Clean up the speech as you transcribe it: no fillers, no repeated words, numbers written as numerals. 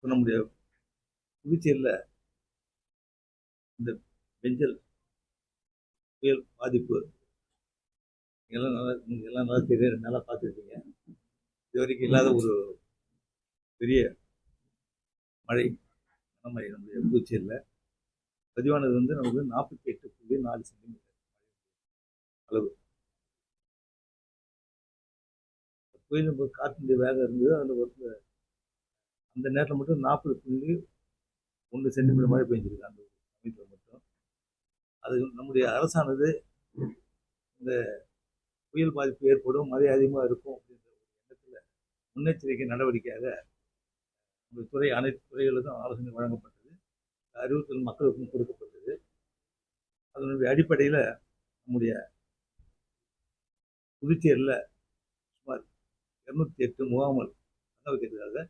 இப்போ நம்முடைய புதுச்சேரியில் இந்த பெஞ்சல் புயல் பாதிப்பு நீங்கள்லாம் நல்லா தெரியும், நல்லா பார்த்துருக்கீங்க. இது வரைக்கும் இல்லாத ஒரு பெரிய மழை, கனமழை நம்முடைய புதுச்சேரியில் பதிவானது வந்து நமக்கு 48.4 சென்டிமீட்டர் அளவு. புயல் காற்றினுடைய வேகம் இருந்தது. அதில் அந்த நேரத்தில் மட்டும் 40.1 சென்டிமீட்டர் மழை பெஞ்சிருக்கு அந்த சமயத்தில் மட்டும். அது நம்முடைய அரசானது இந்த புயல் பாதிப்பு ஏற்படும், மழை அதிகமாக இருக்கும் அப்படின்ற ஒரு எண்ணத்தில் முன்னெச்சரிக்கை நடவடிக்கையாக நம்ம துறை அனைத்து துறைகளுக்கும் ஆலோசனை வழங்கப்பட்டது, அறிவுறுத்தல் மக்களுக்கும் கொடுக்கப்பட்டது. அதனுடைய அடிப்படையில் நம்முடைய புதுச்சேரியில் சுமார் 208 முகாம்கள் தங்க வைக்கிறதுக்காக